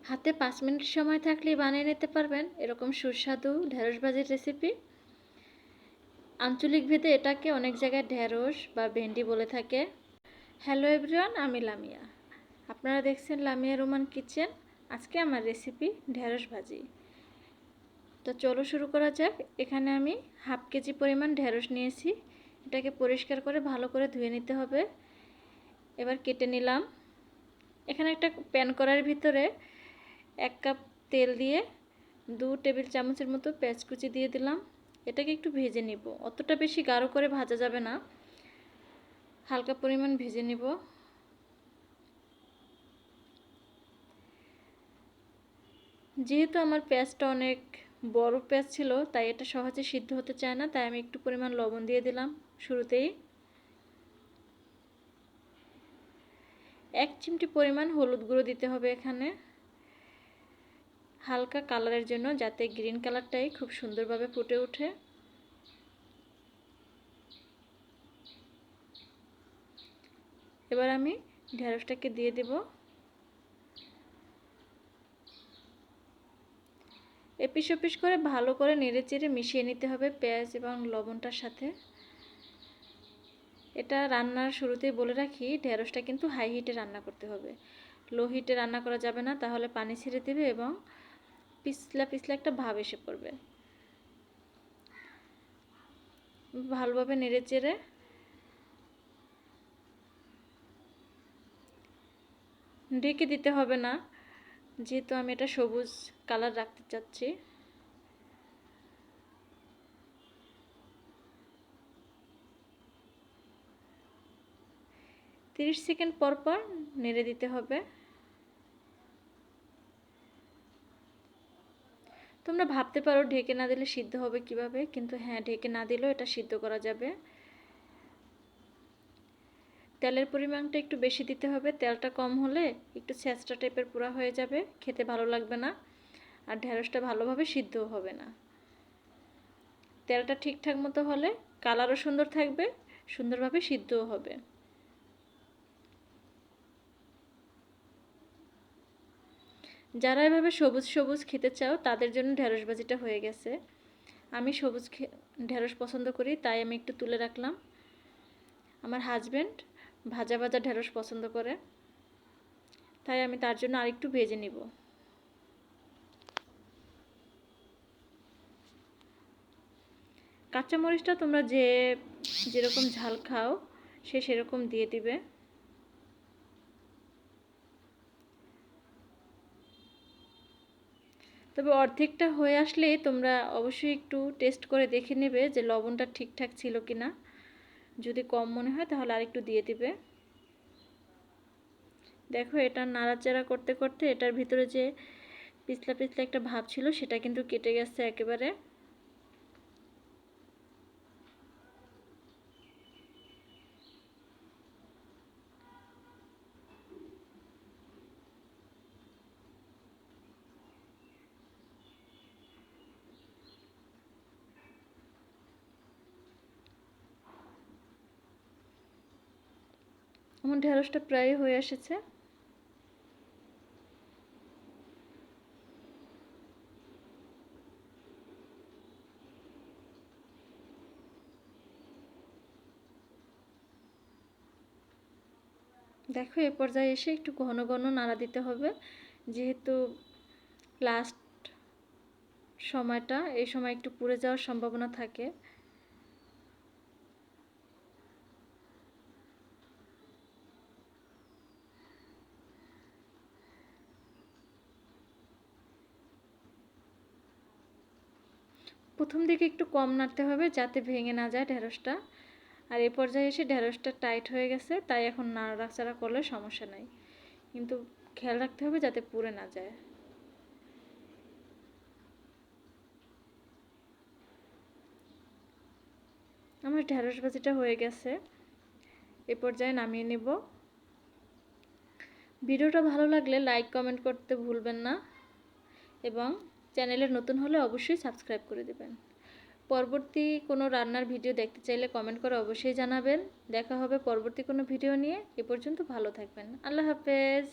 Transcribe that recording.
হাতে 5 মিনিট সময় থাকলেই বানিয়ে নিতে পারবেন এরকম সুস্বাদু ঢেঁড়স ভাজির রেসিপি। আঞ্চলিক ভেদে এটাকে অনেক জায়গায় ঢেঁড়স বা ভেন্ডি বলে থাকে। হ্যালো এভরিওয়ান, আমি লামিয়া। আপনারা দেখছেন লামিয়া রোমান কিচেন। আজকে আমার রেসিপি ঢেঁড়স ভাজি। তো চলো শুরু করা যাক। এখানে আমি হাফ কেজি পরিমাণ ঢেঁড়স নিয়েছি। এটাকে পরিষ্কার করে ভালো করে ধুয়ে নিতে হবে। এবার কেটে নিলাম। এখানে একটা প্যান করার ভিতরে 1 কাপ তেল দিয়ে 2 টেবিল চামচের মতো পেঁয়াজ কুচি দিয়ে দিলাম। এটাকে একটু ভেজে নিব। অতটা বেশি গাঢ় করে ভাজা যাবে না, হালকা পরিমাণ ভেজে নিব। যেহেতু আমার পেঁয়াজটা অনেক বড় পেঁয়াজ ছিল, তাই এটা সহজে সিদ্ধ হতে চায় না, তাই আমি একটু পরিমাণ লবণ দিয়ে দিলাম শুরুতেই। 1 চিমটি পরিমাণ হলুদ গুঁড়ো দিতে হবে এখানে, হালকা কালারের জন্য, যাতে গ্রিন কালারটাই খুব সুন্দরভাবে ফুটে ওঠে। এবার আমি ঢেঁড়সটাকে দিয়ে দেব। এপিস ওপিস করে ভালো করে নেড়েচেড়ে মিশিয়ে নিতে হবে পেঁয়াজ এবং লবণটার সাথে। এটা রান্নার শুরুতেই বলে রাখি, ঢেঁড়সটা কিন্তু হাই হিটে রান্না করতে হবে, লো হিটে রান্না করা যাবে না, তাহলে পানি ছেড়ে দেবে এবং পিছলা পিছলা একটা ভাব এসে পড়বে। ভালোভাবে নেড়েচেড়ে ঢেকে দিতে হবে না, যেহেতু আমি এটা সবুজ কালার রাখতে চাচ্ছি। তিরিশ সেকেন্ড পর পর নেড়ে দিতে হবে। তোমরা ভাবতে পারো ঢেকে না দিলে সিদ্ধ হবে কিভাবে, কিন্তু হ্যাঁ, ঢেকে না দিলেও এটা সিদ্ধ করা যাবে। তেলের পরিমাণটা একটু বেশি দিতে হবে। তেলটা কম হলে একটু ছেঁচড়া টাইপের পুরা হয়ে যাবে, খেতে ভালো লাগবে না, আর ঢেঁড়সটা ভালোভাবে সিদ্ধও হবে না। তেলটা ঠিকঠাক মতো হলে কালারও সুন্দর থাকবে, সুন্দরভাবে সিদ্ধও হবে। যারা এভাবে সবুজ সবুজ খেতে চাও তাদের জন্য ঢেঁড়স ভাজিটা হয়ে গেছে। আমি সবুজ ঢেঁড়স পছন্দ করি, তাই আমি একটু তুলে রাখলাম। আমার হাজব্যান্ড ভাজা ভাজা ঢেঁড়স পছন্দ করে, তাই আমি তার জন্য আরেকটু ভেজে নিব। কাঁচামরিচটা তোমরা যেরকম ঝাল খাও সেরকম দিয়ে দিবে। তবে অর্ধেকটা হয়ে আসলে তোমরা অবশ্যই একটু টেস্ট করে দেখে নেবে যে লবণটা ঠিকঠাক ছিল কিনা। যদি কম মনে হয় তাহলে আরেকটু দিয়ে দিবে। দেখো, এটা নাড়াচাড়া করতে করতে এটার ভিতরে যে পিছলা পিছলা একটা ভাব ছিল সেটা কিন্তু কেটে গেছে একেবারে। আমার ঢেঁড়সটা প্রায় হয়ে এসেছে। দেখো, এই পর্যায়ে এসে একটু ঘন ঘন নাড়া দিতে হবে, যেহেতু লাস্ট সময়টা, এই সময় একটু পুড়ে যাওয়ার সম্ভাবনা থাকে। প্রথম দিকে একটু কম নাড়তে হবে যাতে ভেঙে না যায় ঢেঁড়সটা। আর এই পর্যায়ে এসে ঢেঁড়সটা টাইট হয়ে গেছে, তাই এখন নাড়াচাড়া করলে সমস্যা নাই, কিন্তু খেয়াল রাখতে হবে যাতে পুড়ে না যায়। আমার ঢেঁড়স ভাজিটা হয়ে গেছে, এ পর্যায়ে নামিয়ে নেব। ভিডিওটা ভালো লাগলে লাইক কমেন্ট করতে ভুলবেন না, এবং চ্যানেলে নতুন হলে অবশ্যই সাবস্ক্রাইব করে দেবেন। পরবর্তী কোনো রান্নার ভিডিও দেখতে চাইলে কমেন্ট করে অবশ্যই জানাবেন। দেখা হবে পরবর্তী কোনো ভিডিও নিয়ে। এ পর্যন্ত ভালো থাকবেন। আল্লাহ হাফেজ।